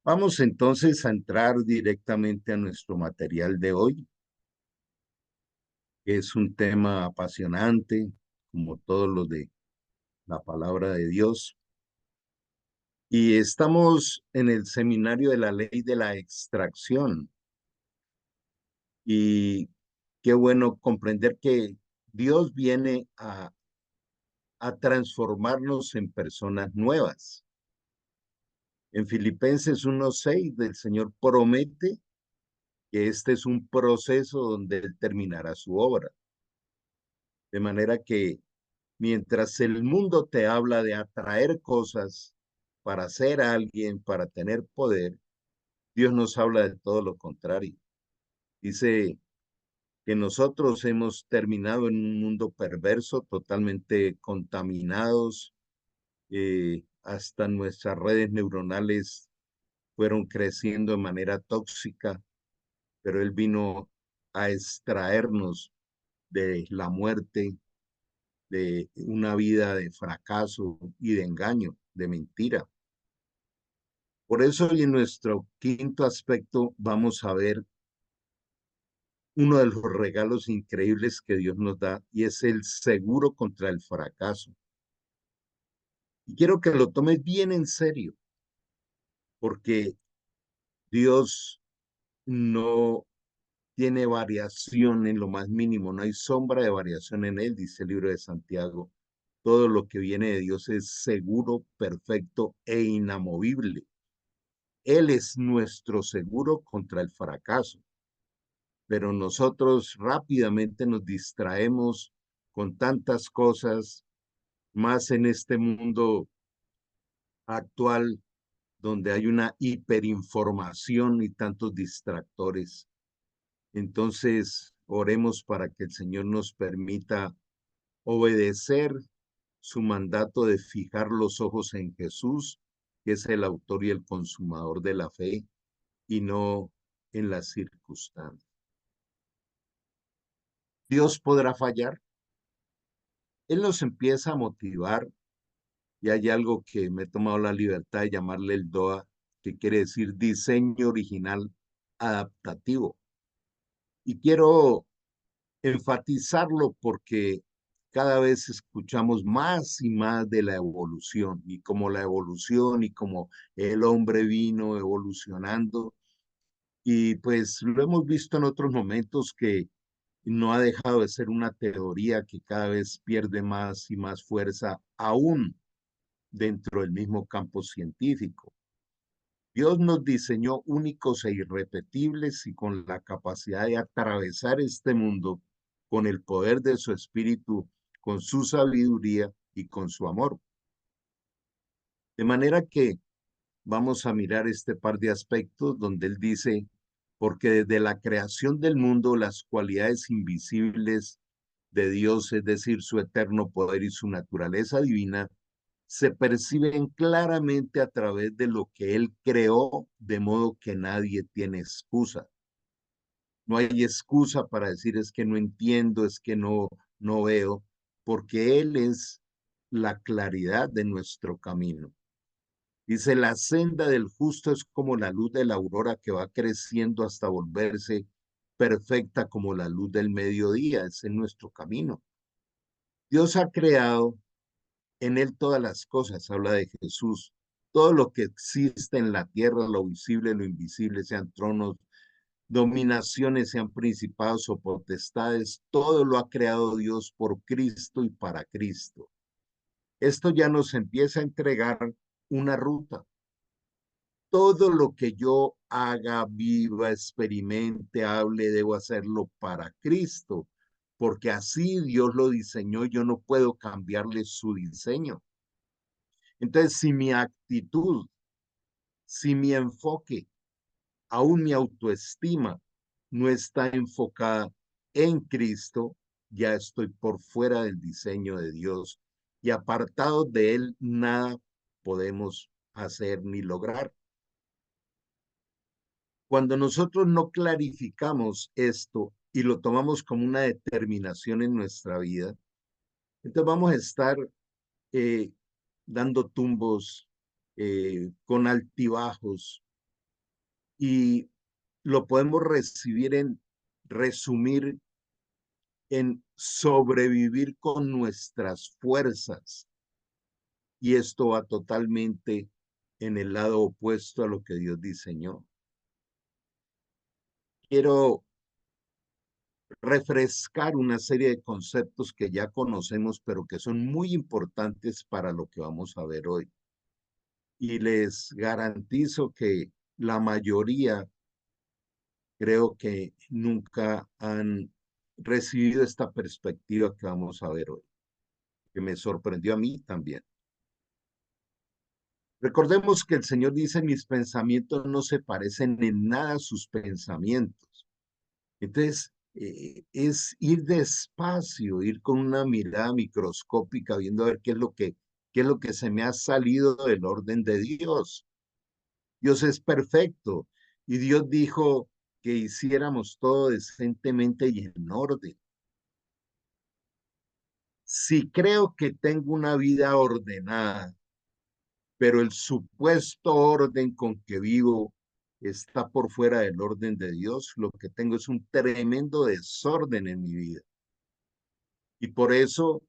Vamos entonces a entrar directamente a nuestro material de hoy, que es un tema apasionante, como todos los de la palabra de Dios. Y estamos en el seminario de la ley de la extracción. Y qué bueno comprender que Dios viene a transformarnos en personas nuevas. En Filipenses 1:6, el Señor promete que este es un proceso donde Él terminará su obra. De manera que mientras el mundo te habla de atraer cosas para ser alguien, para tener poder, Dios nos habla de todo lo contrario. Dice que nosotros hemos terminado en un mundo perverso, totalmente contaminados, hasta nuestras redes neuronales fueron creciendo de manera tóxica, pero Él vino a extraernos de la muerte, de una vida de fracaso y de engaño, de mentira. Por eso hoy en nuestro quinto aspecto vamos a ver uno de los regalos increíbles que Dios nos da y es el seguro contra el fracaso. Y quiero que lo tomes bien en serio, porque Dios no tiene variación en lo más mínimo, no hay sombra de variación en él, dice el libro de Santiago. Todo lo que viene de Dios es seguro, perfecto e inamovible. Él es nuestro seguro contra el fracaso, pero nosotros rápidamente nos distraemos con tantas cosas, más en este mundo actual donde hay una hiperinformación y tantos distractores. Entonces, oremos para que el Señor nos permita obedecer su mandato de fijar los ojos en Jesús, que es el autor y el consumador de la fe, y no en las circunstancias. Dios podrá fallar. Él nos empieza a motivar y hay algo que me he tomado la libertad de llamarle el DOA, que quiere decir diseño original adaptativo. Y quiero enfatizarlo porque cada vez escuchamos más y más de la evolución y como la evolución y como el hombre vino evolucionando. Y pues lo hemos visto en otros momentos que no ha dejado de ser una teoría que cada vez pierde más y más fuerza, aún dentro del mismo campo científico. Dios nos diseñó únicos e irrepetibles y con la capacidad de atravesar este mundo con el poder de su espíritu, con su sabiduría y con su amor. De manera que vamos a mirar este par de aspectos donde él dice, porque desde la creación del mundo las cualidades invisibles de Dios, es decir, su eterno poder y su naturaleza divina, se perciben claramente a través de lo que Él creó, de modo que nadie tiene excusa. No hay excusa para decir es que no entiendo, es que no veo, porque Él es la claridad de nuestro camino. Dice, la senda del justo es como la luz de la aurora que va creciendo hasta volverse perfecta como la luz del mediodía, es en nuestro camino. Dios ha creado en él todas las cosas, habla de Jesús. Todo lo que existe en la tierra, lo visible, lo invisible, sean tronos, dominaciones, sean principados o potestades, todo lo ha creado Dios por Cristo y para Cristo. Esto ya nos empieza a entregar una ruta. Todo lo que yo haga, viva, experimente, hable, debo hacerlo para Cristo, porque así Dios lo diseñó, yo no puedo cambiarle su diseño. Entonces, si mi actitud, si mi enfoque, aún mi autoestima no está enfocada en Cristo, ya estoy por fuera del diseño de Dios y apartado de Él nada podemos hacer ni lograr. Cuando nosotros no clarificamos esto y lo tomamos como una determinación en nuestra vida, entonces vamos a estar eh, dando tumbos con altibajos, y lo podemos resumir en sobrevivir con nuestras fuerzas. Y esto va totalmente en el lado opuesto a lo que Dios diseñó. Quiero refrescar una serie de conceptos que ya conocemos, pero que son muy importantes para lo que vamos a ver hoy. Y les garantizo que la mayoría creo que nunca han recibido esta perspectiva que vamos a ver hoy, que me sorprendió a mí también. Recordemos que el Señor dice, mis pensamientos no se parecen en nada a sus pensamientos. Entonces, es ir despacio, ir con una mirada microscópica, viendo a ver qué es lo que se me ha salido del orden de Dios. Dios es perfecto y Dios dijo que hiciéramos todo decentemente y en orden. Si creo que tengo una vida ordenada, pero el supuesto orden con que vivo está por fuera del orden de Dios, lo que tengo es un tremendo desorden en mi vida. Y por eso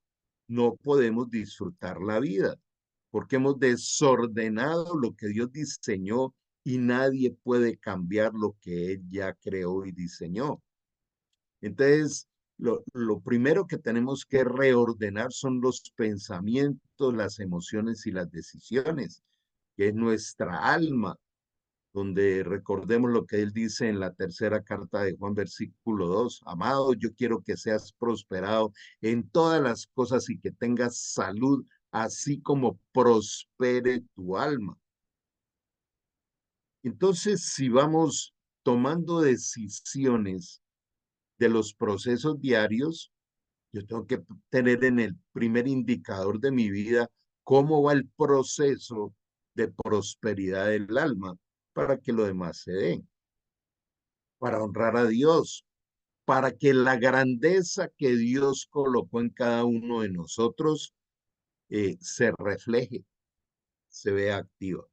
no podemos disfrutar la vida, porque hemos desordenado lo que Dios diseñó y nadie puede cambiar lo que Él ya creó y diseñó. Entonces, lo primero que tenemos que reordenar son los pensamientos, las emociones y las decisiones, que es nuestra alma, donde recordemos lo que él dice en la tercera carta de Juan, versículo 2. Amado, yo quiero que seas prosperado en todas las cosas y que tengas salud, así como prospere tu alma. Entonces, si vamos tomando decisiones de los procesos diarios, yo tengo que tener en el primer indicador de mi vida cómo va el proceso de prosperidad del alma para que lo demás se dé, para honrar a Dios, para que la grandeza que Dios colocó en cada uno de nosotros se refleje, se vea activa.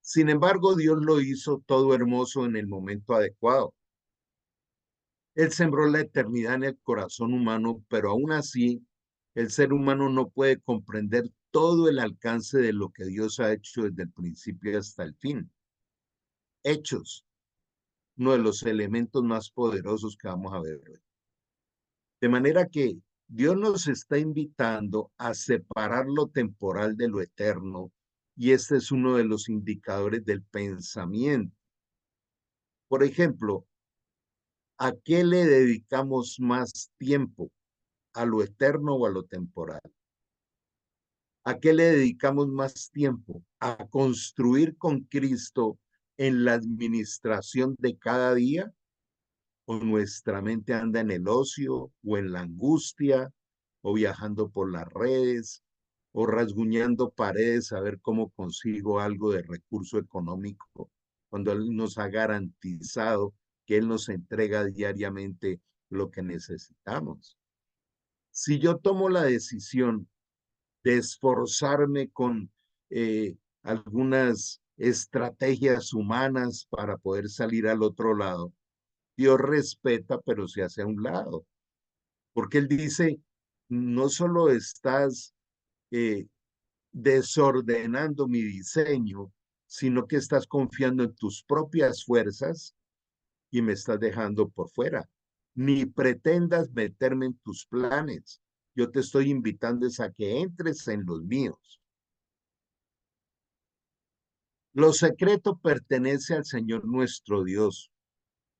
Sin embargo, Dios lo hizo todo hermoso en el momento adecuado. Él sembró la eternidad en el corazón humano, pero aún así el ser humano no puede comprender todo el alcance de lo que Dios ha hecho desde el principio hasta el fin. Hechos, uno de los elementos más poderosos que vamos a ver hoy. De manera que Dios nos está invitando a separar lo temporal de lo eterno, y este es uno de los indicadores del pensamiento. Por ejemplo, ¿a qué le dedicamos más tiempo? ¿A lo eterno o a lo temporal? ¿A qué le dedicamos más tiempo? ¿A construir con Cristo en la administración de cada día? ¿O nuestra mente anda en el ocio o en la angustia o viajando por las redes o rasguñando paredes a ver cómo consigo algo de recurso económico cuando Él nos ha garantizado que Él nos entrega diariamente lo que necesitamos? Si yo tomo la decisión de esforzarme con algunas estrategias humanas para poder salir al otro lado, Dios respeta, pero se hace a un lado, porque Él dice, no solo estás eh, desordenando mi diseño, sino que estás confiando en tus propias fuerzas y me estás dejando por fuera. Ni pretendas meterme en tus planes. Yo te estoy invitando a que entres en los míos. Lo secreto pertenece al Señor nuestro Dios,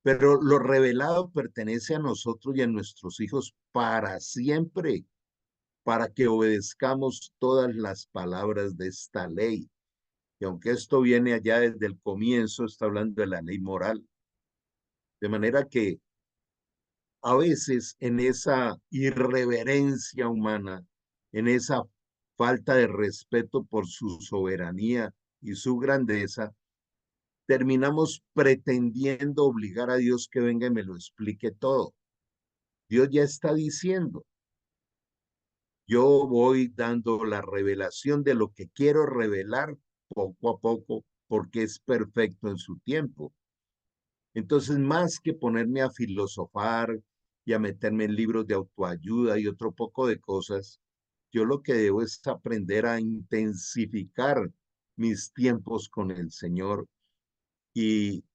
pero lo revelado pertenece a nosotros y a nuestros hijos para siempre, para que obedezcamos todas las palabras de esta ley. Y aunque esto viene allá desde el comienzo, está hablando de la ley moral. De manera que a veces en esa irreverencia humana, en esa falta de respeto por su soberanía y su grandeza, terminamos pretendiendo obligar a Dios que venga y me lo explique todo. Dios ya está diciendo, yo voy dando la revelación de lo que quiero revelar poco a poco porque es perfecto en su tiempo. Entonces, más que ponerme a filosofar y a meterme en libros de autoayuda y otro poco de cosas, yo lo que debo es aprender a intensificar mis tiempos con el Señor y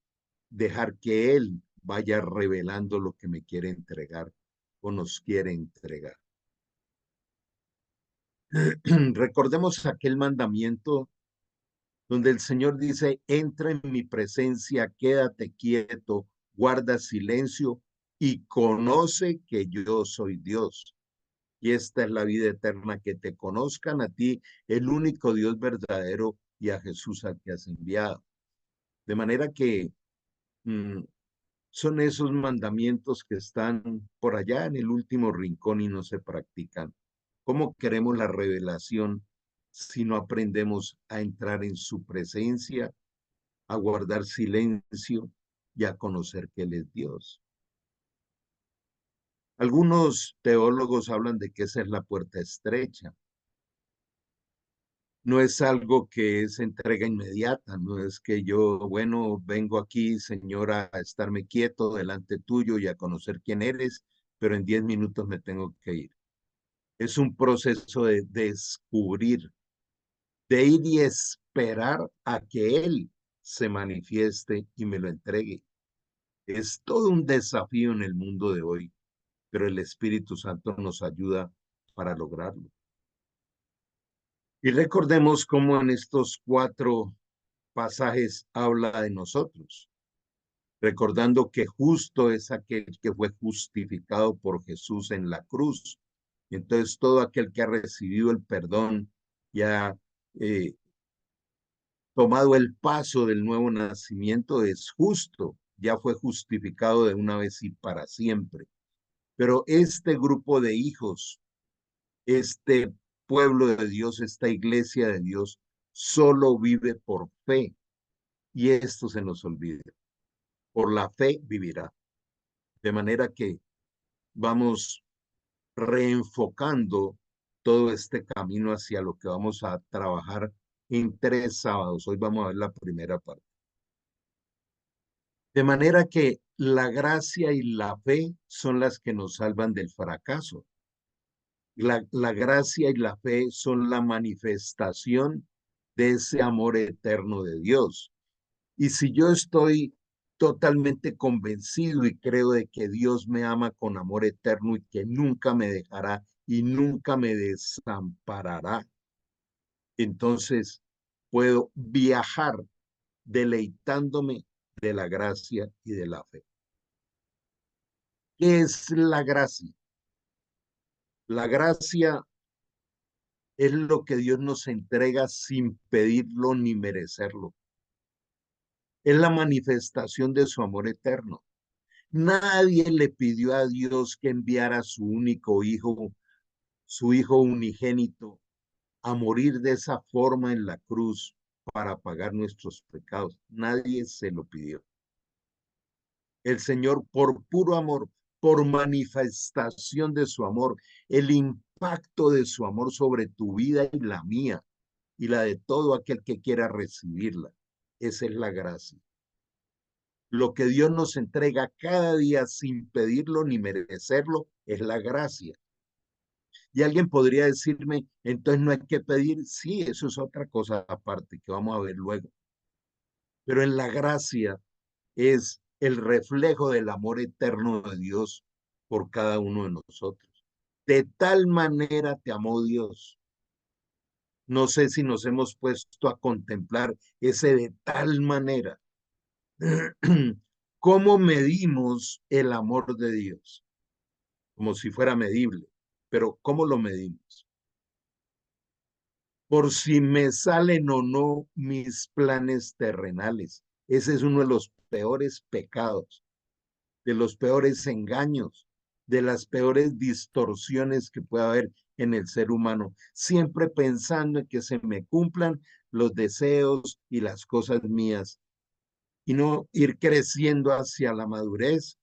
dejar que Él vaya revelando lo que me quiere entregar o nos quiere entregar. Recordemos aquel mandamiento donde el Señor dice, entra en mi presencia, quédate quieto, guarda silencio y conoce que yo soy Dios. Y esta es la vida eterna, que te conozcan a ti, el único Dios verdadero, y a Jesús al que has enviado. De manera que son esos mandamientos que están por allá en el último rincón y no se practican. ¿Cómo queremos la revelación si no aprendemos a entrar en su presencia, a guardar silencio y a conocer que Él es Dios? Algunos teólogos hablan de que esa es la puerta estrecha. No es algo que es entrega inmediata, no es que yo, bueno, vengo aquí, Señor, a estarme quieto delante tuyo y a conocer quién eres, pero en 10 minutos me tengo que ir. Es un proceso de descubrir, de ir y esperar a que Él se manifieste y me lo entregue. Es todo un desafío en el mundo de hoy, pero el Espíritu Santo nos ayuda para lograrlo. Y recordemos cómo en estos 4 pasajes habla de nosotros, recordando que justo es aquel que fue justificado por Jesús en la cruz. Entonces todo aquel que ha recibido el perdón y ha tomado el paso del nuevo nacimiento es justo, ya fue justificado de una vez y para siempre. Pero este grupo de hijos, este pueblo de Dios, esta iglesia de Dios, solo vive por fe, y esto se nos olvida. Por la fe vivirá. De manera que vamos reenfocando todo este camino hacia lo que vamos a trabajar en 3 sábados. Hoy vamos a ver la primera parte. De manera que la gracia y la fe son las que nos salvan del fracaso. La gracia y la fe son la manifestación de ese amor eterno de Dios. Y si yo estoy totalmente convencido y creo de que Dios me ama con amor eterno y que nunca me dejará y nunca me desamparará, entonces puedo viajar deleitándome de la gracia y de la fe. ¿Qué es la gracia? La gracia es lo que Dios nos entrega sin pedirlo ni merecerlo. Es la manifestación de su amor eterno. Nadie le pidió a Dios que enviara a su único hijo, su hijo unigénito, a morir de esa forma en la cruz para pagar nuestros pecados. Nadie se lo pidió. El Señor, por puro amor, por manifestación de su amor, el impacto de su amor sobre tu vida y la mía y la de todo aquel que quiera recibirla. Esa es la gracia. Lo que Dios nos entrega cada día sin pedirlo ni merecerlo es la gracia. Y alguien podría decirme, entonces no hay que pedir. Sí, eso es otra cosa aparte que vamos a ver luego. Pero en la gracia es el reflejo del amor eterno de Dios por cada uno de nosotros. De tal manera te amó Dios. No sé si nos hemos puesto a contemplar ese de tal manera. ¿Cómo medimos el amor de Dios? Como si fuera medible. Pero ¿cómo lo medimos? Por si me salen o no mis planes terrenales. Ese es uno de los peores pecados, de los peores engaños, de las peores distorsiones que puede haber en el ser humano, siempre pensando en que se me cumplan los deseos y las cosas mías, y no ir creciendo hacia la madurez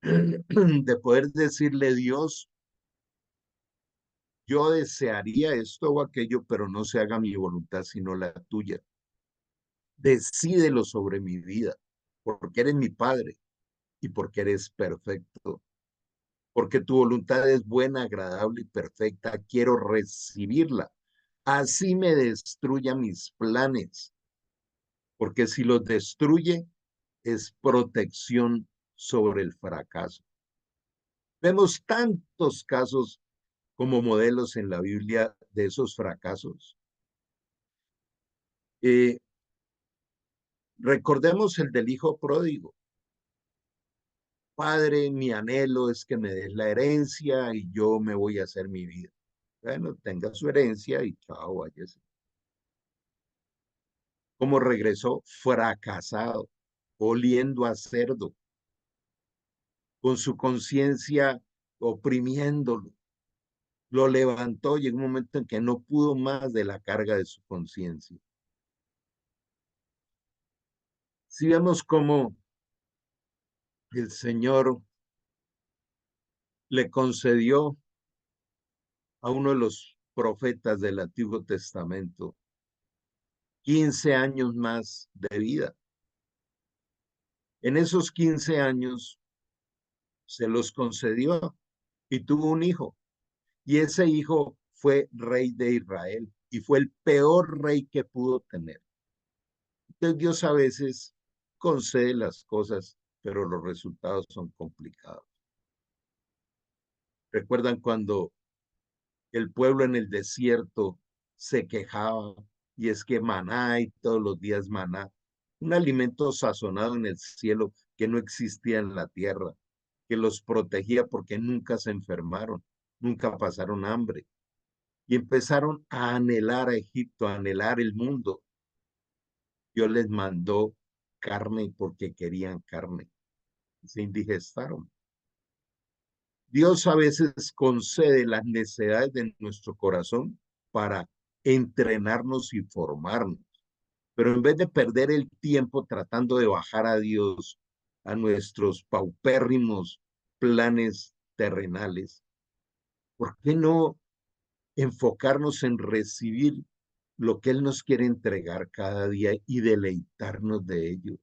de poder decirle, Dios, yo desearía esto o aquello, pero no se haga mi voluntad sino la tuya. Decídelo sobre mi vida, porque eres mi Padre y porque eres perfecto, porque tu voluntad es buena, agradable y perfecta. Quiero recibirla. Así me destruya mis planes, porque si los destruye es protección sobre el fracaso. Vemos tantos casos como modelos en la Biblia de esos fracasos. Eh, Recordemos el del hijo pródigo. Padre, mi anhelo es que me des la herencia y yo me voy a hacer mi vida. Bueno, tenga su herencia y chao, váyase. ¿Cómo regresó? Fracasado, oliendo a cerdo, con su conciencia oprimiéndolo. Lo levantó, llegó un momento en que no pudo más de la carga de su conciencia. Si vemos cómo el Señor le concedió a uno de los profetas del Antiguo Testamento 15 años más de vida. En esos 15 años se los concedió y tuvo un hijo. Y ese hijo fue rey de Israel y fue el peor rey que pudo tener. Entonces Dios a veces concede las cosas, pero los resultados son complicados. ¿Recuerdan cuando el pueblo en el desierto se quejaba? Y es que maná y todos los días maná, un alimento sazonado en el cielo que no existía en la tierra, que los protegía porque nunca se enfermaron, nunca pasaron hambre. Y empezaron a anhelar a Egipto, a anhelar el mundo. Dios les mandó carne porque querían carne. Se indigestaron. Dios a veces concede las necesidades de nuestro corazón para entrenarnos y formarnos. Pero en vez de perder el tiempo tratando de bajar a Dios a nuestros paupérrimos planes terrenales, ¿por qué no enfocarnos en recibir lo que Él nos quiere entregar cada día y deleitarnos de ello?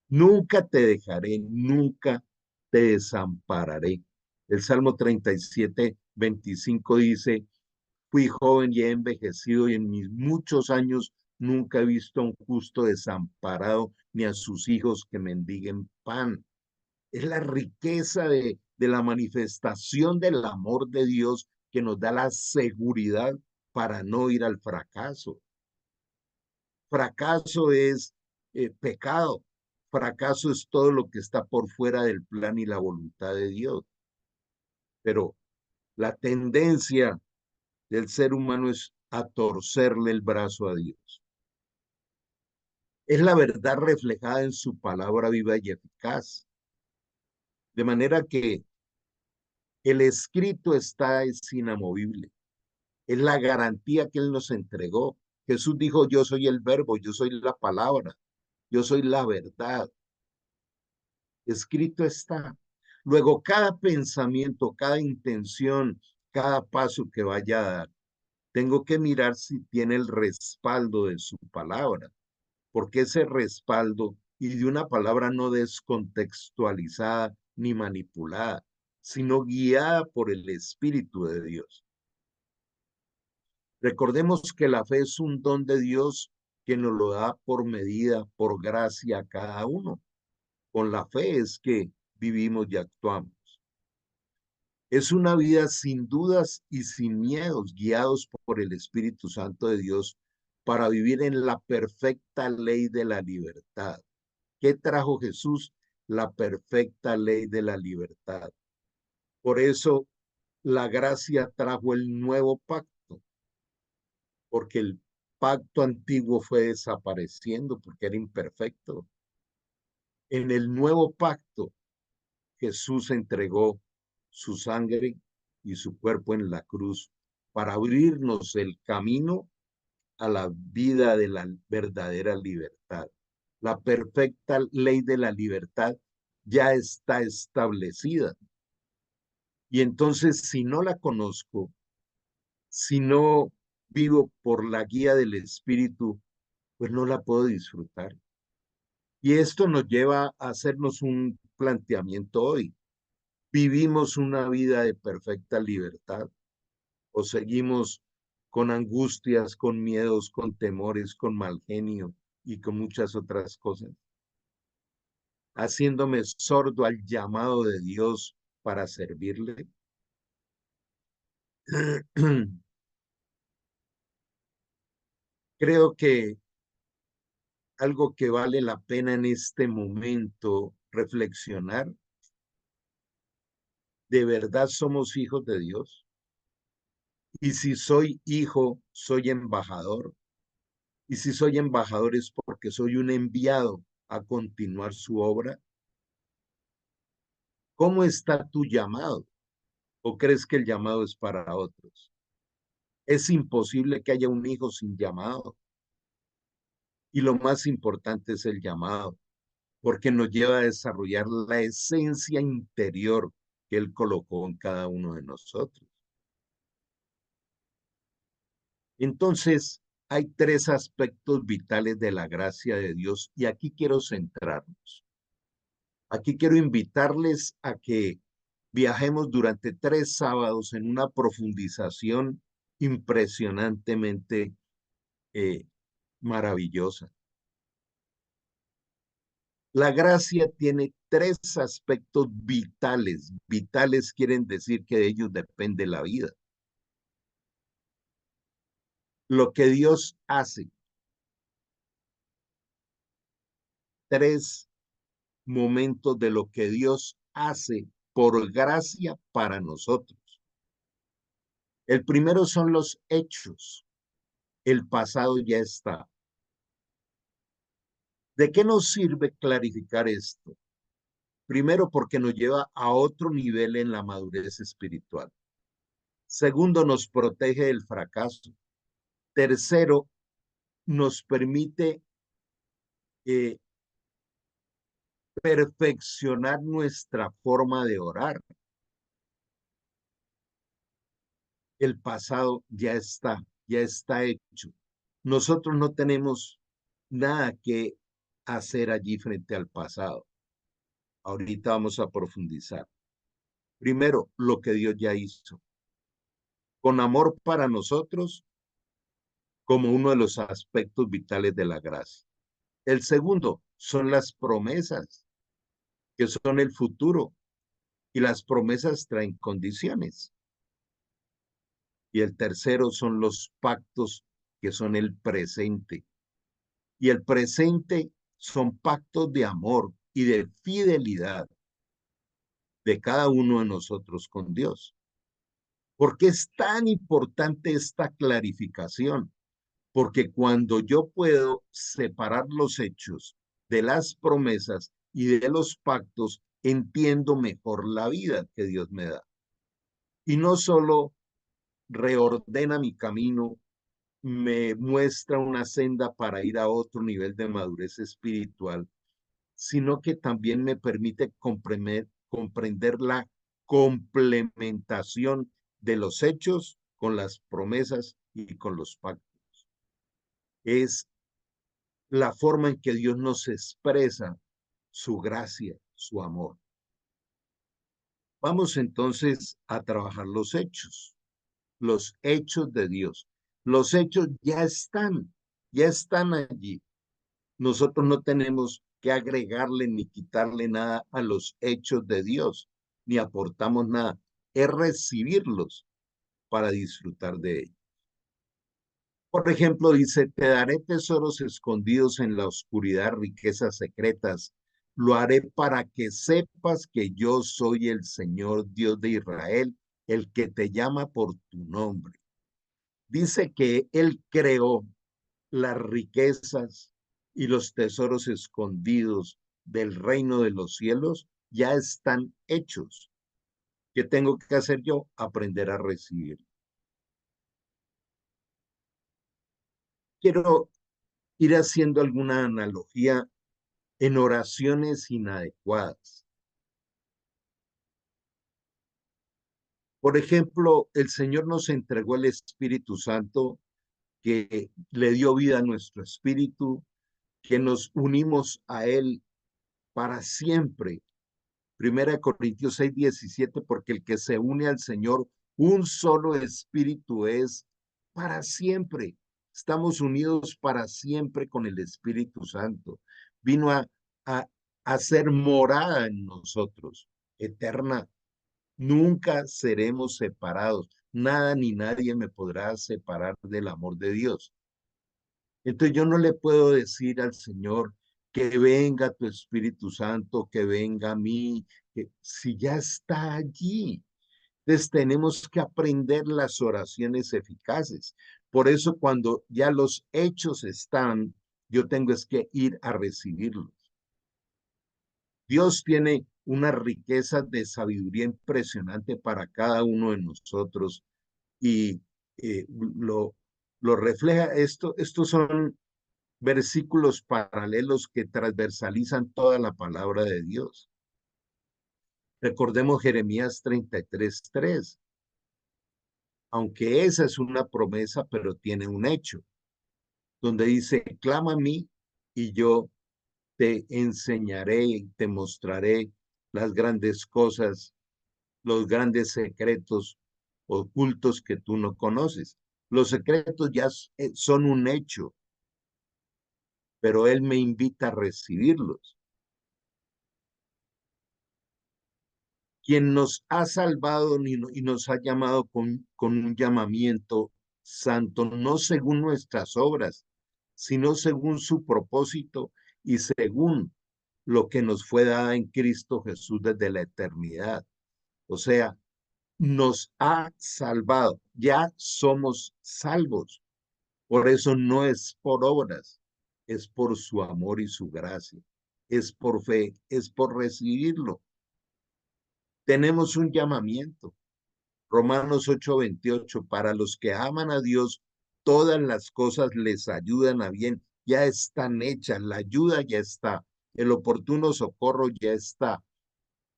Nunca te dejaré, nunca te desampararé. El Salmo 37:25 dice, fui joven y he envejecido y en mis muchos años nunca he visto a un justo desamparado ni a sus hijos que mendiguen pan. Es la riqueza de la manifestación del amor de Dios que nos da la seguridad para no ir al fracaso. Fracaso es pecado. Fracaso es todo lo que está por fuera del plan y la voluntad de Dios. Pero la tendencia del ser humano es a torcerle el brazo a Dios. Es la verdad reflejada en su palabra viva y eficaz. De manera que el escrito es inamovible. Es la garantía que Él nos entregó. Jesús dijo, yo soy el verbo, yo soy la palabra, yo soy la verdad. Escrito está. Luego, cada pensamiento, cada intención, cada paso que vaya a dar, tengo que mirar si tiene el respaldo de su palabra, porque ese respaldo y de una palabra no descontextualizada ni manipulada, sino guiada por el Espíritu de Dios. Recordemos que la fe es un don de Dios que nos lo da por medida, por gracia a cada uno. Con la fe es que vivimos y actuamos. Es una vida sin dudas y sin miedos, guiados por el Espíritu Santo de Dios para vivir en la perfecta ley de la libertad. ¿Qué trajo Jesús? La perfecta ley de la libertad. Por eso la gracia trajo el nuevo pacto, porque el pacto antiguo fue desapareciendo porque era imperfecto. En el nuevo pacto, Jesús entregó su sangre y su cuerpo en la cruz para abrirnos el camino a la vida de la verdadera libertad. La perfecta ley de la libertad ya está establecida. Y entonces, si no la conozco, si no vivo por la guía del Espíritu, pues no la puedo disfrutar. Y esto nos lleva a hacernos un planteamiento hoy. ¿Vivimos una vida de perfecta libertad o seguimos con angustias, con miedos, con temores, con mal genio y con muchas otras cosas, haciéndome sordo al llamado de Dios para servirle? Creo que algo que vale la pena en este momento reflexionar, ¿de verdad somos hijos de Dios? Y si soy hijo, soy embajador. Y si soy embajador es porque soy un enviado a continuar su obra. ¿Cómo está tu llamado? ¿O crees que el llamado es para otros? Es imposible que haya un hijo sin llamado. Y lo más importante es el llamado, porque nos lleva a desarrollar la esencia interior que Él colocó en cada uno de nosotros. Entonces, hay tres aspectos vitales de la gracia de Dios y aquí quiero centrarnos. Aquí quiero invitarles a que viajemos durante 3 sábados en una profundización impresionantemente eh, maravillosa. La gracia tiene tres aspectos vitales. Vitales quieren decir que de ellos depende la vida. Lo que Dios hace, tres momentos de lo que Dios hace por gracia para nosotros. El primero son los hechos. El pasado ya está. ¿De qué nos sirve clarificar esto? Primero, porque nos lleva a otro nivel en la madurez espiritual. Segundo, nos protege del fracaso. Tercero, nos permite eh, perfeccionar nuestra forma de orar. El pasado ya está hecho. Nosotros no tenemos nada que hacer allí frente al pasado. Ahorita vamos a profundizar. Primero, lo que Dios ya hizo, con amor para nosotros como uno de los aspectos vitales de la gracia. El segundo son las promesas, que son el futuro, y las promesas traen condiciones. Y el tercero son los pactos, que son el presente. Y el presente son pactos de amor y de fidelidad de cada uno de nosotros con Dios. ¿Por qué es tan importante esta clarificación? Porque cuando yo puedo separar los hechos de las promesas y de los pactos, entiendo mejor la vida que Dios me da. Y no solo reordena mi camino, me muestra una senda para ir a otro nivel de madurez espiritual, sino que también me permite comprender la complementación de los hechos con las promesas y con los pactos. Es la forma en que Dios nos expresa su gracia, su amor. Vamos entonces a trabajar los hechos de Dios. Los hechos ya están allí. Nosotros no tenemos que agregarle ni quitarle nada a los hechos de Dios, ni aportamos nada. Es recibirlos para disfrutar de ellos. Por ejemplo, dice, te daré tesoros escondidos en la oscuridad, riquezas secretas. Lo haré para que sepas que yo soy el Señor Dios de Israel, el que te llama por tu nombre. Dice que Él creó las riquezas y los tesoros escondidos del reino de los cielos, ya están hechos. ¿Qué tengo que hacer yo? Aprender a recibir. Quiero ir haciendo alguna analogía en oraciones inadecuadas. Por ejemplo, el Señor nos entregó el Espíritu Santo que le dio vida a nuestro espíritu, que nos unimos a Él para siempre. 1 Corintios 6:17, porque el que se une al Señor, un solo espíritu es para siempre. Estamos unidos para siempre con el Espíritu Santo. Vino a, a ser morada en nosotros, eterna. Nunca seremos separados. Nada ni nadie me podrá separar del amor de Dios. Entonces yo no le puedo decir al Señor que venga tu Espíritu Santo, que venga a mí, que si ya está allí. Entonces tenemos que aprender las oraciones eficaces. Por eso cuando ya los hechos están, yo tengo es que ir a recibirlos. Dios tiene una riqueza de sabiduría impresionante para cada uno de nosotros y eh, lo, lo refleja esto. Estos son versículos paralelos que transversalizan toda la palabra de Dios. Recordemos Jeremías 33:3, aunque esa es una promesa, pero tiene un hecho, donde dice, clama a mí y yo te enseñaré y te mostraré las grandes cosas, los grandes secretos ocultos que tú no conoces. Los secretos ya son un hecho, pero Él me invita a recibirlos. Quien nos ha salvado y nos ha llamado con un llamamiento santo, no según nuestras obras, sino según su propósito y según lo que nos fue dado en Cristo Jesús desde la eternidad. O sea, nos ha salvado, ya somos salvos. Por eso no es por obras, es por su amor y su gracia, es por fe, es por recibirlo. Tenemos un llamamiento. Romanos 8:28, para los que aman a Dios, todas las cosas les ayudan a bien, ya están hechas, la ayuda ya está, el oportuno socorro ya está,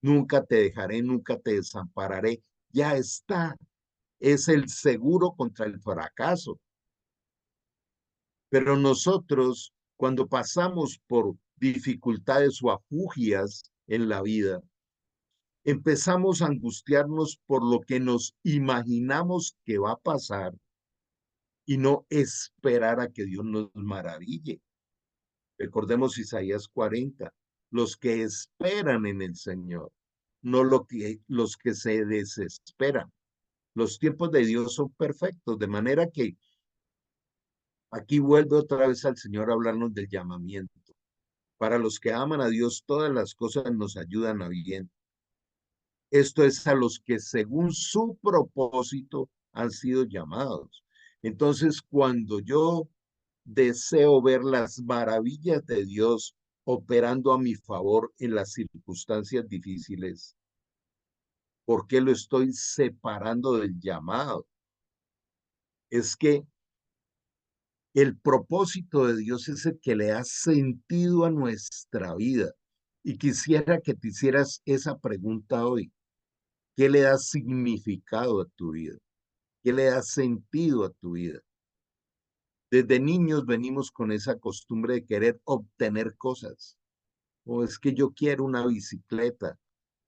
nunca te dejaré, nunca te desampararé, ya está, es el seguro contra el fracaso. Pero nosotros, cuando pasamos por dificultades o afugias en la vida, empezamos a angustiarnos por lo que nos imaginamos que va a pasar y no esperar a que Dios nos maraville. Recordemos Isaías 40, los que esperan en el Señor, no los que se desesperan. Los tiempos de Dios son perfectos, de manera que aquí vuelve otra vez al Señor a hablarnos del llamamiento. Para los que aman a Dios, todas las cosas nos ayudan a bien. Esto es a los que según su propósito han sido llamados. Entonces, cuando yo deseo ver las maravillas de Dios operando a mi favor en las circunstancias difíciles, ¿por qué lo estoy separando del llamado? Es que el propósito de Dios es el que le da sentido a nuestra vida. Y quisiera que te hicieras esa pregunta hoy. ¿Qué le da significado a tu vida? ¿Qué le da sentido a tu vida? Desde niños venimos con esa costumbre de querer obtener cosas. O es que yo quiero una bicicleta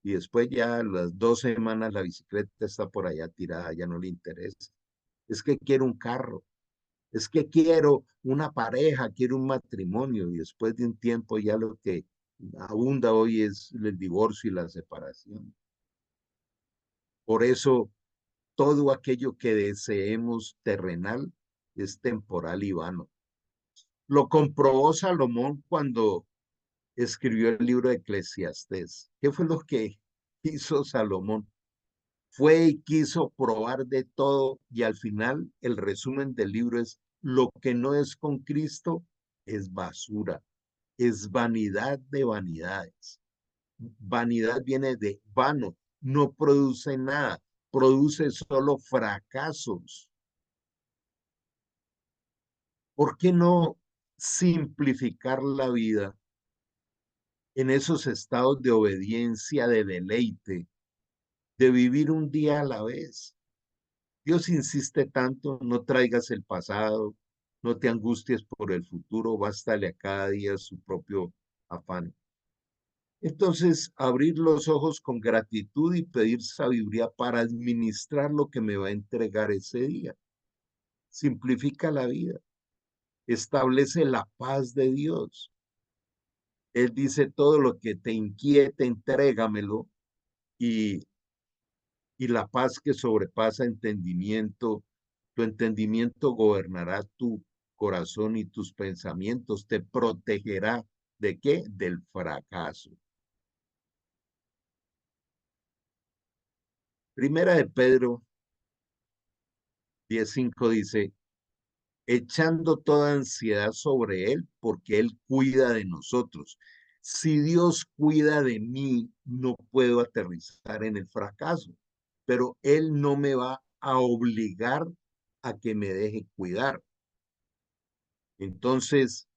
y después ya a las 2 semanas la bicicleta está por allá tirada, ya no le interesa. Es que quiero un carro, es que quiero una pareja, quiero un matrimonio y después de un tiempo ya lo que abunda hoy es el divorcio y la separación. Por eso todo aquello que deseemos terrenal es temporal y vano. Lo comprobó Salomón cuando escribió el libro de Eclesiastés. ¿Qué fue lo que hizo Salomón? Fue y quiso probar de todo y al final el resumen del libro es: lo que no es con Cristo es basura, es vanidad de vanidades. Vanidad viene de vano, no produce nada, produce solo fracasos. ¿Por qué no simplificar la vida en esos estados de obediencia, de deleite, de vivir un día a la vez? Dios insiste tanto, no traigas el pasado, No te angusties por el futuro, bástale a cada día su propio afán. Entonces, abrir los ojos con gratitud y pedir sabiduría para administrar lo que me va a entregar ese día. Simplifica la vida, establece la paz de Dios. Él dice, todo lo que te inquiete, entrégamelo y, y la paz que sobrepasa entendimiento, tu entendimiento gobernará tu corazón y tus pensamientos, te protegerá ¿de qué? Del fracaso. Primera de Pedro 10:5 dice, echando toda ansiedad sobre Él, porque Él cuida de nosotros. Si Dios cuida de mí, no puedo aterrizar en el fracaso, pero Él no me va a obligar a que me deje cuidar. Entonces,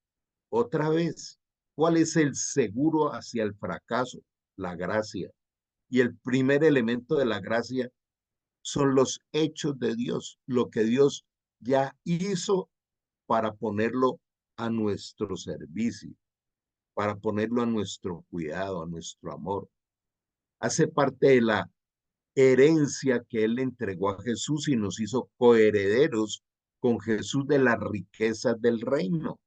otra vez, ¿cuál es el seguro hacia el fracaso? La gracia. Y el primer elemento de la gracia son los hechos de Dios, lo que Dios ya hizo para ponerlo a nuestro servicio, para ponerlo a nuestro cuidado, a nuestro amor. Hace parte de la herencia que Él entregó a Jesús y nos hizo coherederos con Jesús de las riquezas del reino.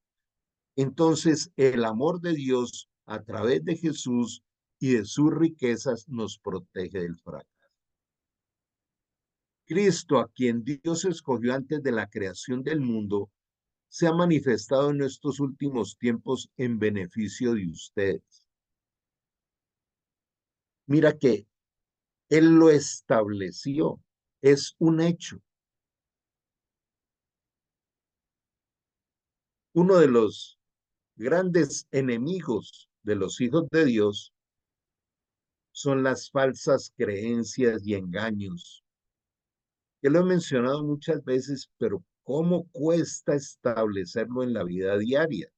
Entonces, el amor de Dios a través de Jesús y de sus riquezas nos protege del fracaso. Cristo, a quien Dios escogió antes de la creación del mundo, se ha manifestado en estos últimos tiempos en beneficio de ustedes. Mira que Él lo estableció, es un hecho. Uno de los grandes enemigos de los hijos de Dios son las falsas creencias y engaños, que lo he mencionado muchas veces, pero ¿cómo cuesta establecerlo en la vida diaria?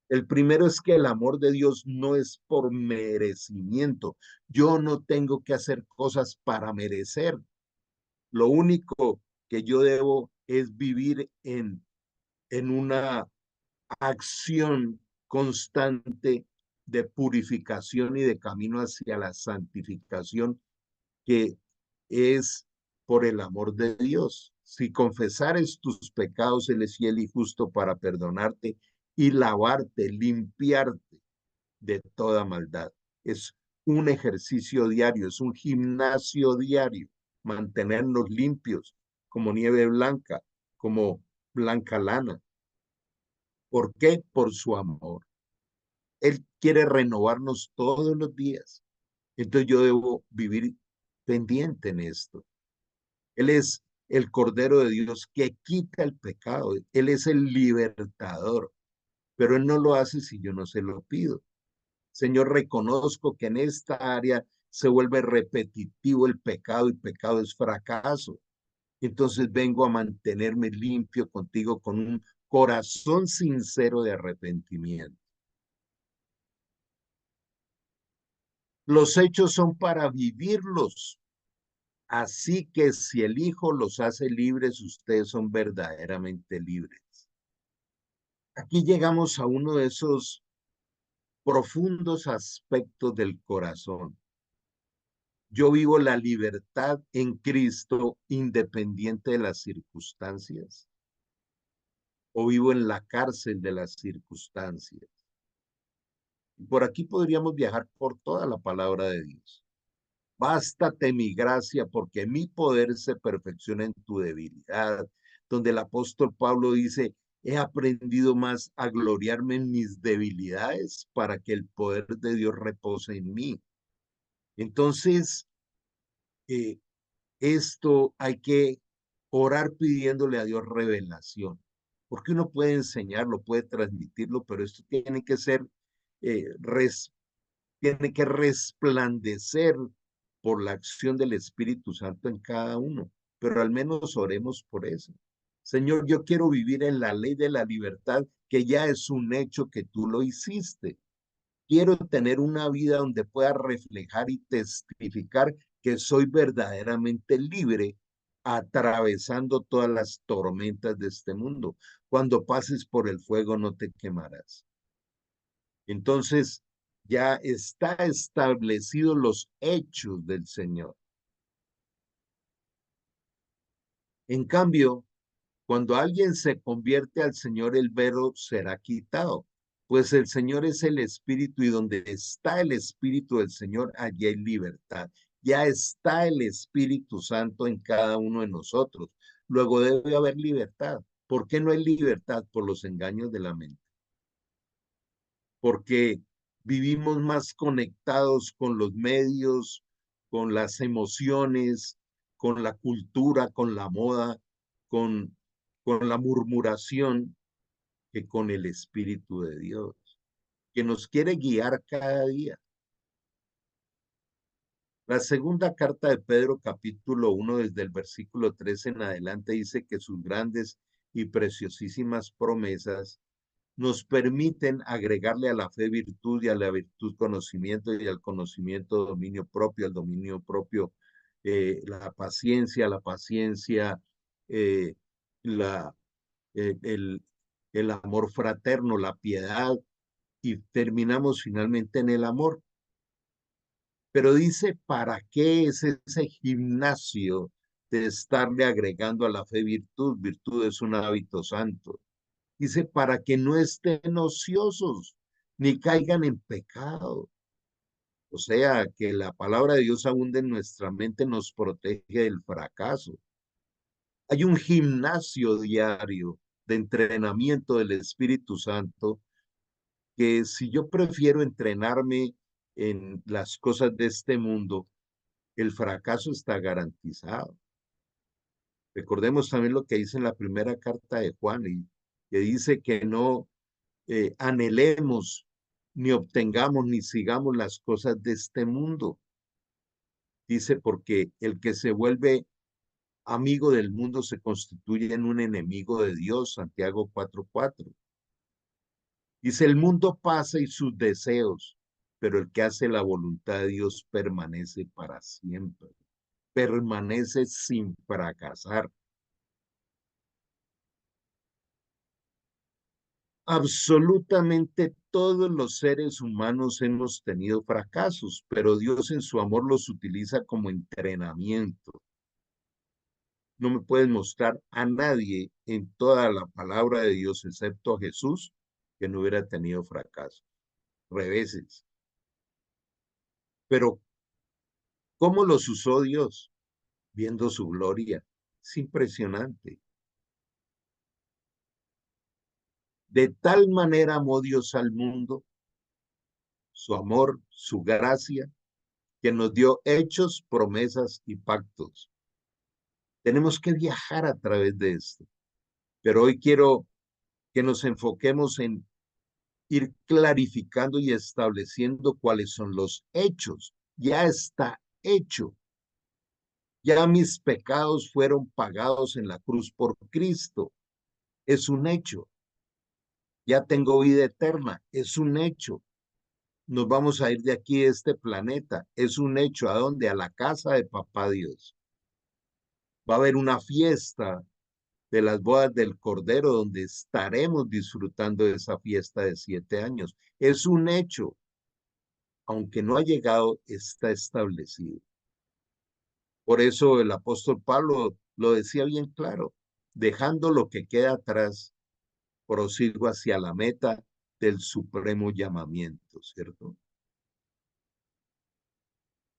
El primero es que el amor de Dios no es por merecimiento. Yo no tengo que hacer cosas para merecer. Lo único que yo debo es vivir en una acción constante de purificación y de camino hacia la santificación que es por el amor de Dios. Si confesares tus pecados, Él es fiel y justo para perdonarte y lavarte, limpiarte de toda maldad. Es un ejercicio diario, es un gimnasio diario, mantenernos limpios como nieve blanca, como blanca lana. ¿Por qué? Por su amor. Él quiere renovarnos todos los días. Entonces yo debo vivir pendiente en esto. Él es el Cordero de Dios que quita el pecado. Él es el libertador, pero Él no lo hace si yo no se lo pido. Señor, reconozco que en esta área se vuelve repetitivo el pecado y pecado es fracaso. Entonces vengo a mantenerme limpio contigo con un corazón sincero de arrepentimiento. Los hechos son para vivirlos. Así que si el Hijo los hace libres, ustedes son verdaderamente libres. Aquí llegamos a uno de esos profundos aspectos del corazón. Yo vivo la libertad en Cristo independiente de las circunstancias, o vivo en la cárcel de las circunstancias. Y por aquí podríamos viajar por toda la palabra de Dios. Bástate mi gracia, porque mi poder se perfecciona en tu debilidad, donde el apóstol Pablo dice, he aprendido más a gloriarme en mis debilidades para que el poder de Dios repose en mí. Entonces, eh, esto hay que orar pidiéndole a Dios revelación, porque uno puede enseñarlo, puede transmitirlo, pero esto tiene que ser, eh, res, tiene que resplandecer por la acción del Espíritu Santo en cada uno, pero al menos oremos por eso. Señor, yo quiero vivir en la ley de la libertad, que ya es un hecho que tú lo hiciste. Quiero tener una vida donde pueda reflejar y testificar que soy verdaderamente libre atravesando todas las tormentas de este mundo. Cuando pases por el fuego no te quemarás. Entonces, ya está establecidos los hechos del Señor. En cambio, cuando alguien se convierte al Señor, el velo será quitado, pues el Señor es el Espíritu y donde está el Espíritu del Señor, allí hay libertad. Ya está el Espíritu Santo en cada uno de nosotros. Luego debe haber libertad. ¿Por qué no hay libertad? Por los engaños de la mente. Porque vivimos más conectados con los medios, con las emociones, con la cultura, con la moda, con, con la murmuración, que con el Espíritu de Dios, que nos quiere guiar cada día. La segunda carta de Pedro, capítulo 1, desde el versículo 13 en adelante, dice que sus grandes y preciosísimas promesas nos permiten agregarle a la fe virtud y a la virtud conocimiento y al conocimiento dominio propio, al dominio propio la paciencia, eh, la, eh, el, el amor fraterno, la piedad y terminamos finalmente en el amor. Pero dice, ¿para qué es ese gimnasio de estarle agregando a la fe virtud? Virtud es un hábito santo. Dice, para que no estén ociosos ni caigan en pecado. O sea, que la palabra de Dios abunde en nuestra mente, nos protege del fracaso. Hay un gimnasio diario de entrenamiento del Espíritu Santo que si yo prefiero entrenarme en las cosas de este mundo, el fracaso está garantizado. Recordemos también lo que dice en la primera carta de Juan, y que dice que no anhelemos, ni obtengamos, ni sigamos las cosas de este mundo. Dice, porque el que se vuelve amigo del mundo se constituye en un enemigo de Dios, Santiago 4:4. Dice, el mundo pasa y sus deseos, pero el que hace la voluntad de Dios permanece para siempre, permanece sin fracasar. Absolutamente todos los seres humanos hemos tenido fracasos, pero Dios en su amor los utiliza como entrenamiento. No me puedes mostrar a nadie en toda la palabra de Dios, excepto a Jesús, que no hubiera tenido fracaso, reveses. Pero, ¿cómo los usó Dios? Viendo su gloria. Es impresionante. De tal manera amó Dios al mundo, su amor, su gracia, que nos dio hechos, promesas y pactos. Tenemos que viajar a través de esto. Pero hoy quiero que nos enfoquemos en ir clarificando y estableciendo cuáles son los hechos. Ya está hecho. Ya mis pecados fueron pagados en la cruz por Cristo. Es un hecho. Ya tengo vida eterna. Es un hecho. Nos vamos a ir de aquí, de este planeta. Es un hecho. ¿A dónde? A la casa de Papá Dios. Va a haber una fiesta de las bodas del Cordero, donde estaremos disfrutando de esa fiesta de 7 años. Es un hecho, aunque no ha llegado, está establecido. Por eso el apóstol Pablo lo decía bien claro, dejando lo que queda atrás, prosigo hacia la meta del supremo llamamiento, ¿cierto?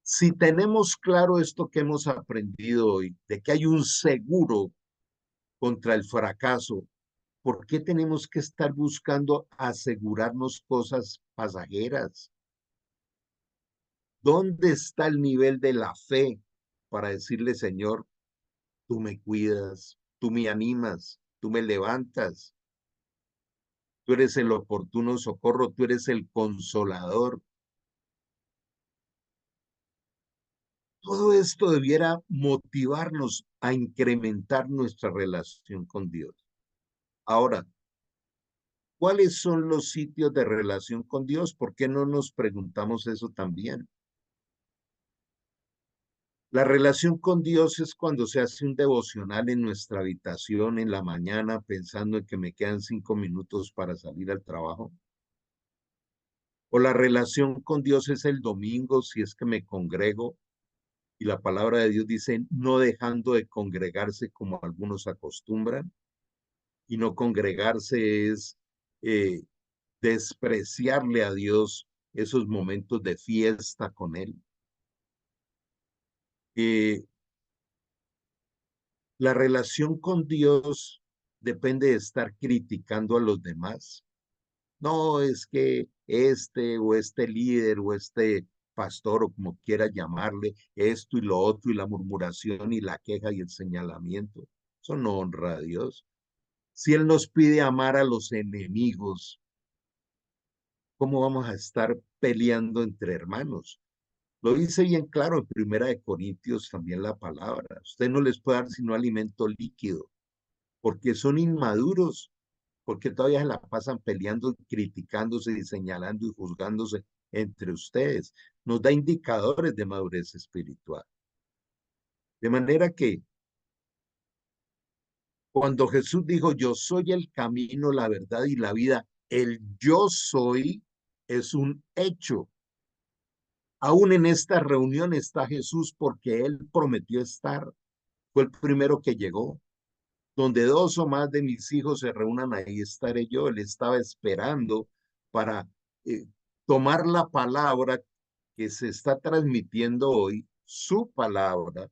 Si tenemos claro esto que hemos aprendido hoy, de que hay un seguro contra el fracaso, ¿por qué tenemos que estar buscando asegurarnos cosas pasajeras? ¿Dónde está el nivel de la fe para decirle, Señor, tú me cuidas, tú me animas, tú me levantas, tú eres el oportuno socorro, tú eres el consolador? Todo esto debiera motivarnos a incrementar nuestra relación con Dios. Ahora, ¿cuáles son los sitios de relación con Dios? ¿Por qué no nos preguntamos eso también? La relación con Dios es cuando se hace un devocional en nuestra habitación en la mañana pensando en que me quedan 5 minutos para salir al trabajo. O la relación con Dios es el domingo si es que me congrego y la palabra de Dios dice no dejando de congregarse como algunos acostumbran. Y no congregarse es eh, despreciarle a Dios esos momentos de fiesta con Él. Eh, la relación con Dios depende de estar criticando a los demás. No es que este o este líder o este pastor o como quiera llamarle, esto y lo otro y la murmuración y la queja y el señalamiento. Eso no honra a Dios. Si Él nos pide amar a los enemigos, ¿cómo vamos a estar peleando entre hermanos? Lo dice bien claro en Primera de Corintios también la palabra. Usted no les puede dar sino alimento líquido, porque son inmaduros, porque todavía se la pasan peleando, criticándose y señalando y juzgándose entre ustedes. Nos da indicadores de madurez espiritual. De manera que cuando Jesús dijo, yo soy el camino, la verdad y la vida, el yo soy es un hecho. Aún en esta reunión está Jesús porque Él prometió estar. Fue el primero que llegó. Donde dos o más de mis hijos se reúnan, ahí estaré yo. Él estaba esperando para eh, tomar la palabra que se está transmitiendo hoy, su palabra,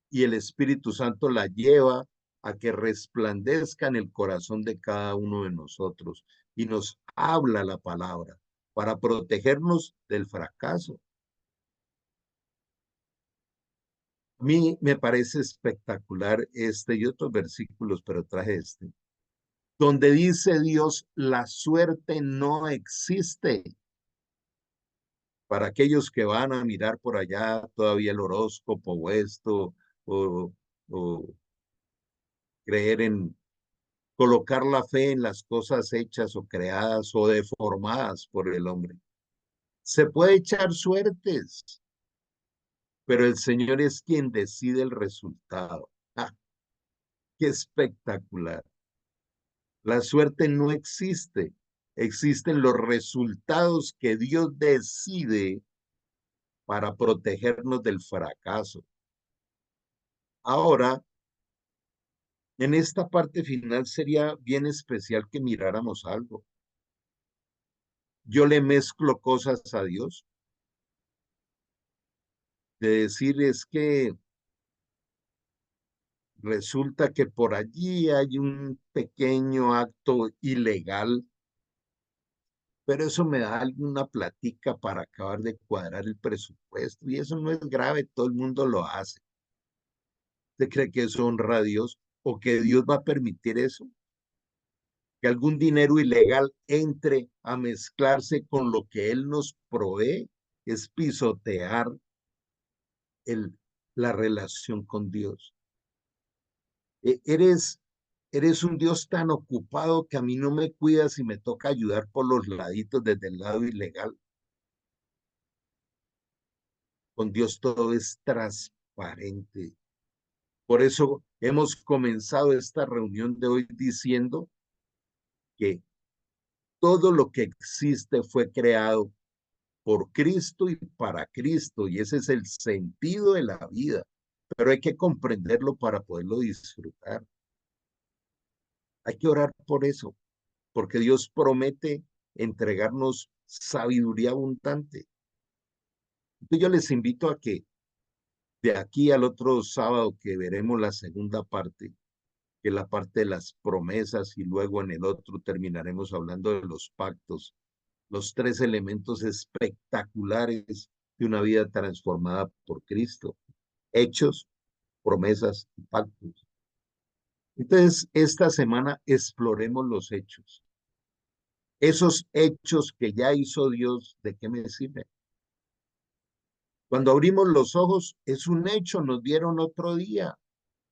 y el Espíritu Santo la lleva a que resplandezca en el corazón de cada uno de nosotros y nos habla la palabra para protegernos del fracaso. A mí me parece espectacular este y otros versículos, pero traje este, donde dice Dios, la suerte no existe. Para aquellos que van a mirar por allá todavía el horóscopo o esto, o, o creer en colocar la fe en las cosas hechas o creadas o deformadas por el hombre. Se puede echar suertes, pero el Señor es quien decide el resultado. ¡Ah, qué espectacular! La suerte no existe. Existen los resultados que Dios decide para protegernos del fracaso. Ahora, en esta parte final sería bien especial que miráramos algo. Yo le mezclo cosas a Dios, de decir es que resulta que por allí hay un pequeño acto ilegal, pero eso me da alguna platica para acabar de cuadrar el presupuesto y eso no es grave, todo el mundo lo hace. ¿Usted cree que eso honra a Dios o que Dios va a permitir eso? Que algún dinero ilegal entre a mezclarse con lo que Él nos provee, es pisotear el, la relación con Dios. Eres, eres un Dios tan ocupado que a mí no me cuidas y me toca ayudar por los laditos desde el lado ilegal. Con Dios todo es transparente. Por eso hemos comenzado esta reunión de hoy diciendo que todo lo que existe fue creado por Cristo y para Cristo, y ese es el sentido de la vida, pero hay que comprenderlo para poderlo disfrutar. Hay que orar por eso, porque Dios promete entregarnos sabiduría abundante. Entonces yo les invito a que de aquí al otro sábado que veremos la segunda parte, que es la parte de las promesas, y luego en el otro terminaremos hablando de los pactos, los tres elementos espectaculares de una vida transformada por Cristo: hechos, promesas y pactos. Entonces, esta semana exploremos los hechos. Esos hechos que ya hizo Dios, ¿de qué me sirven? Cuando abrimos los ojos, es un hecho, nos dieron otro día.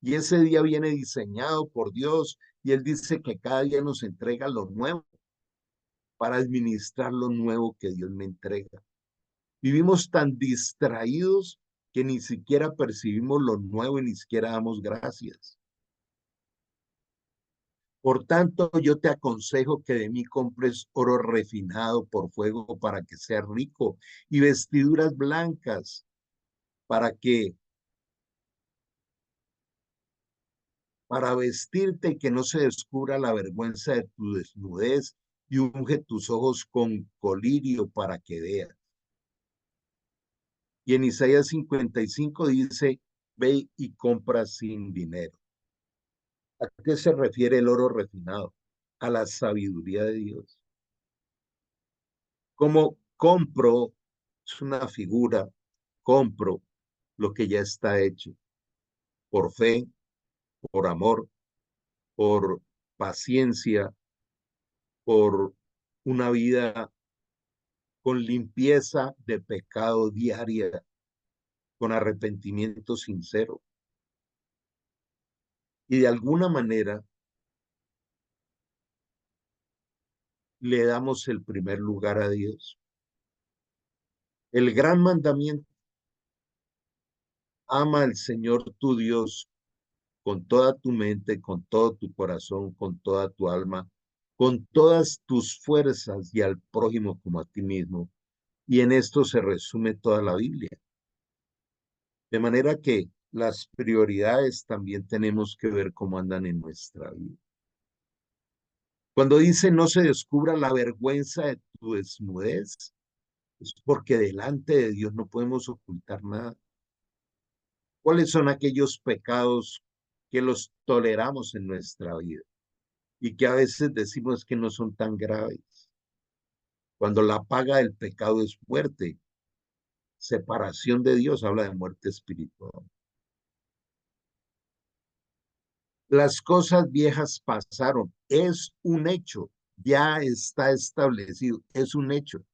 Y ese día viene diseñado por Dios y Él dice que cada día nos entrega lo nuevo para administrar lo nuevo que Dios me entrega. Vivimos tan distraídos que ni siquiera percibimos lo nuevo y ni siquiera damos gracias. Por tanto, yo te aconsejo que de mí compres oro refinado por fuego para que seas rico y vestiduras blancas para que, para vestirte y que no se descubra la vergüenza de tu desnudez y unge tus ojos con colirio para que veas. Y en Isaías 55 dice, ve y compra sin dinero. ¿A qué se refiere el oro refinado? A la sabiduría de Dios. Como compro, es una figura, compro lo que ya está hecho, por fe, por amor, por paciencia, por una vida con limpieza de pecado diaria, con arrepentimiento sincero. Y de alguna manera le damos el primer lugar a Dios. El gran mandamiento, ama al Señor tu Dios con toda tu mente, con todo tu corazón, con toda tu alma, con todas tus fuerzas y al prójimo como a ti mismo. Y en esto se resume toda la Biblia. De manera que las prioridades también tenemos que ver cómo andan en nuestra vida. Cuando dice no se descubra la vergüenza de tu desnudez, es porque delante de Dios no podemos ocultar nada. ¿Cuáles son aquellos pecados que los toleramos en nuestra vida y que a veces decimos que no son tan graves? Cuando la paga del pecado es muerte, separación de Dios, habla de muerte espiritual. Las cosas viejas pasaron, es un hecho, ya está establecido, es un hecho.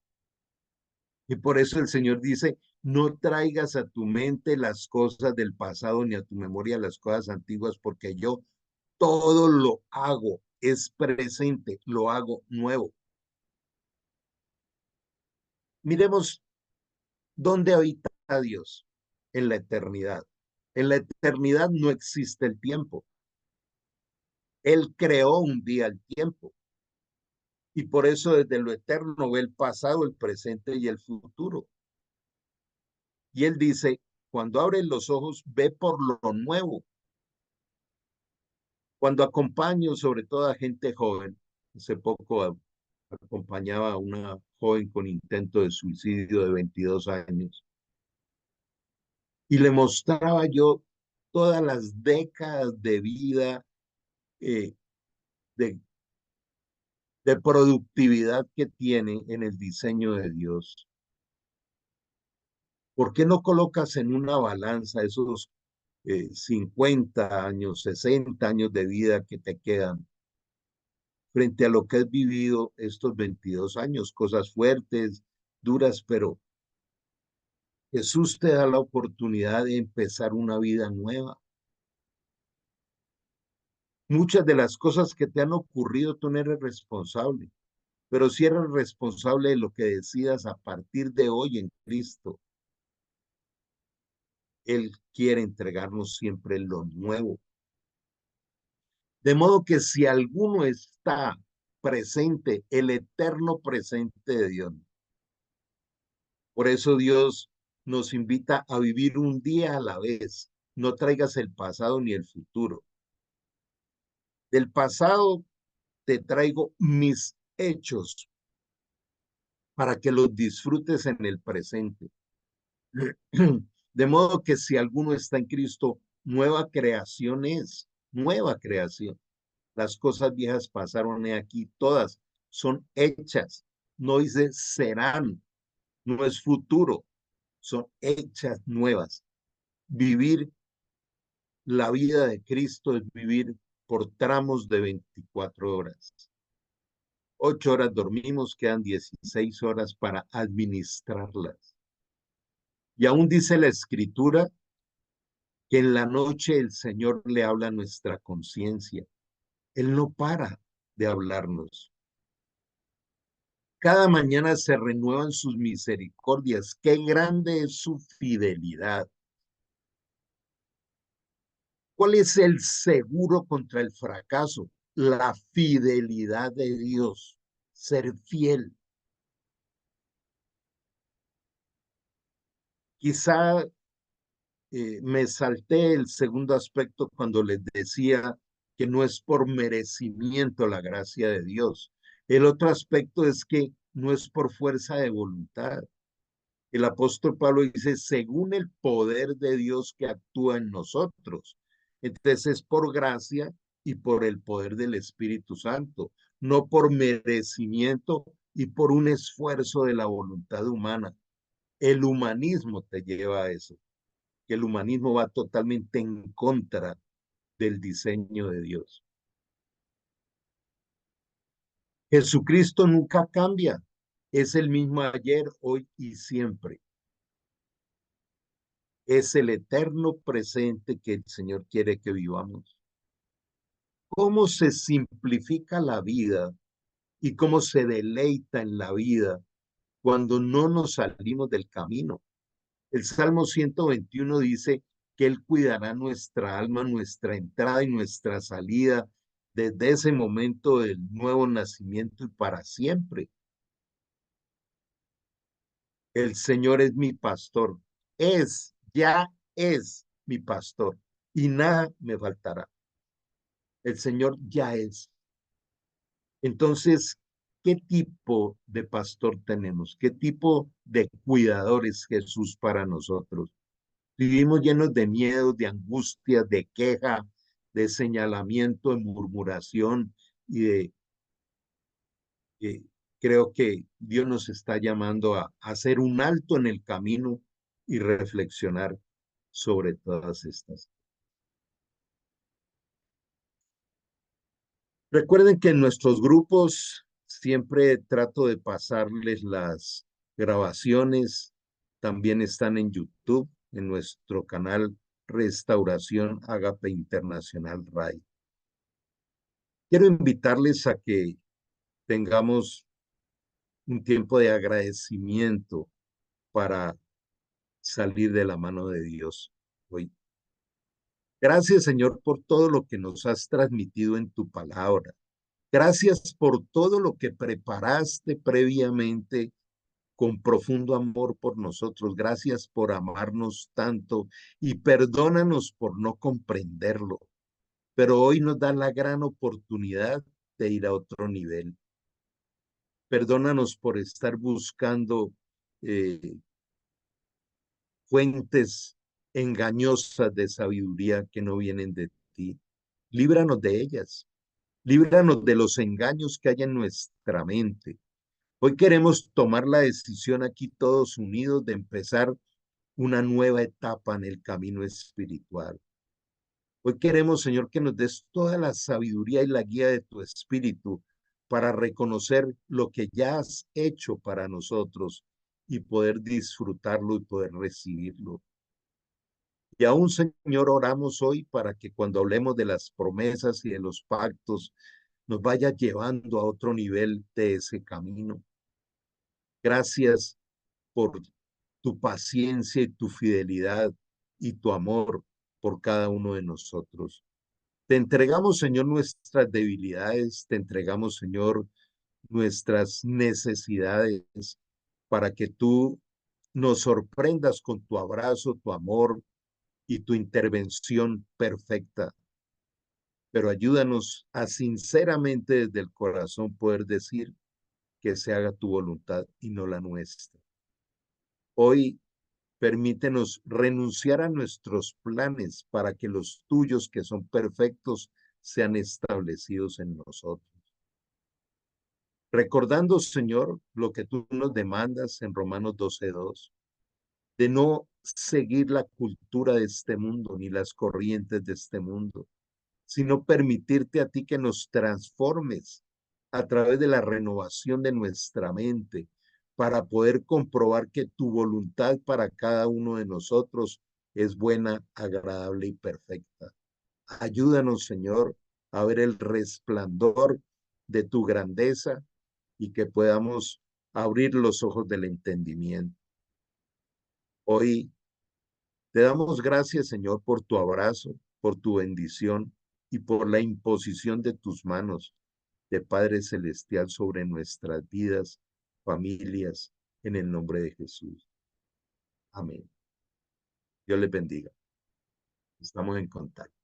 Y por eso el Señor dice, no traigas a tu mente las cosas del pasado ni a tu memoria las cosas antiguas, porque yo todo lo hago, es presente, lo hago nuevo. Miremos dónde habita Dios, en la eternidad. En la eternidad no existe el tiempo. Él creó un día el tiempo. Y por eso desde lo eterno ve el pasado, el presente y el futuro. Y él dice, cuando abres los ojos, ve por lo nuevo. Cuando acompaño sobre todo a gente joven, hace poco acompañaba a una joven con intento de suicidio de 22 años y le mostraba yo todas las décadas de vida, eh, de, de productividad que tiene en el diseño de Dios. ¿Por qué no colocas en una balanza esos 50 años, 60 años de vida que te quedan frente a lo que has vivido estos 22 años? Cosas fuertes, duras, pero Jesús te da la oportunidad de empezar una vida nueva. Muchas de las cosas que te han ocurrido tú no eres responsable, pero sí eres responsable de lo que decidas a partir de hoy en Cristo. Él quiere entregarnos siempre lo nuevo. De modo que si alguno está presente, el eterno presente de Dios. Por eso Dios nos invita a vivir un día a la vez. No traigas el pasado ni el futuro. Del pasado te traigo mis hechos para que los disfrutes en el presente. De modo que si alguno está en Cristo, nueva creación es, nueva creación. Las cosas viejas pasaron aquí, todas son hechas. No dice serán, no es futuro, son hechas nuevas. Vivir la vida de Cristo es vivir por tramos de 24 horas. 8 horas dormimos, quedan 16 horas para administrarlas. Y aún dice la Escritura que en la noche el Señor le habla a nuestra conciencia. Él no para de hablarnos. Cada mañana se renuevan sus misericordias. Qué grande es su fidelidad. ¿Cuál es el seguro contra el fracaso? La fidelidad de Dios, ser fiel. Quizá me salté el segundo aspecto cuando les decía que no es por merecimiento la gracia de Dios. El otro aspecto es que no es por fuerza de voluntad. El apóstol Pablo dice, según el poder de Dios que actúa en nosotros. Entonces es por gracia y por el poder del Espíritu Santo, no por merecimiento y por un esfuerzo de la voluntad humana. El humanismo te lleva a eso, que el humanismo va totalmente en contra del diseño de Dios. Jesucristo nunca cambia, es el mismo ayer, hoy y siempre. Es el eterno presente que el Señor quiere que vivamos. ¿Cómo se simplifica la vida y cómo se deleita en la vida cuando no nos salimos del camino? El Salmo 121 dice que Él cuidará nuestra alma, nuestra entrada y nuestra salida desde ese momento del nuevo nacimiento y para siempre. El Señor es mi pastor, ya es mi pastor y nada me faltará. El Señor ya es. Entonces, ¿qué tipo de pastor tenemos? ¿Qué tipo de cuidador es Jesús para nosotros? Vivimos llenos de miedo, de angustia, de queja, de señalamiento, de murmuración y de creo que Dios nos está llamando a hacer un alto en el camino y reflexionar sobre todas estas. Recuerden que en nuestros grupos siempre trato de pasarles las grabaciones. También están en YouTube, en nuestro canal Restauración Agape Internacional RAI. Quiero invitarles a que tengamos un tiempo de agradecimiento para salir de la mano de Dios hoy. Gracias, Señor, por todo lo que nos has transmitido en tu palabra. Gracias por todo lo que preparaste previamente con profundo amor por nosotros. Gracias por amarnos tanto y perdónanos por no comprenderlo. Pero hoy nos da la gran oportunidad de ir a otro nivel. Perdónanos por estar buscando eh, fuentes engañosas de sabiduría que no vienen de ti. Líbranos de ellas. Líbranos de los engaños que hay en nuestra mente. Hoy queremos tomar la decisión aquí todos unidos de empezar una nueva etapa en el camino espiritual. Hoy queremos, Señor, que nos des toda la sabiduría y la guía de tu espíritu para reconocer lo que ya has hecho para nosotros y poder disfrutarlo y poder recibirlo. Y aún, Señor, oramos hoy para que cuando hablemos de las promesas y de los pactos, nos vaya llevando a otro nivel de ese camino. Gracias por tu paciencia y tu fidelidad y tu amor por cada uno de nosotros. Te entregamos, Señor, nuestras debilidades, te entregamos, Señor, nuestras necesidades para que tú nos sorprendas con tu abrazo, tu amor y tu intervención perfecta. Pero ayúdanos a sinceramente desde el corazón poder decir que se haga tu voluntad y no la nuestra. Hoy permítenos renunciar a nuestros planes para que los tuyos, que son perfectos, sean establecidos en nosotros. Recordando, Señor, lo que tú nos demandas en Romanos 12:2, de no seguir la cultura de este mundo ni las corrientes de este mundo, sino permitirte a ti que nos transformes a través de la renovación de nuestra mente para poder comprobar que tu voluntad para cada uno de nosotros es buena, agradable y perfecta. Ayúdanos, Señor, a ver el resplandor de tu grandeza y que podamos abrir los ojos del entendimiento. Hoy te damos gracias, Señor, por tu abrazo. por tu bendición y por la imposición de tus manos de Padre Celestial sobre nuestras vidas, familias, en el nombre de Jesús. Amén. Dios les bendiga. Estamos en contacto.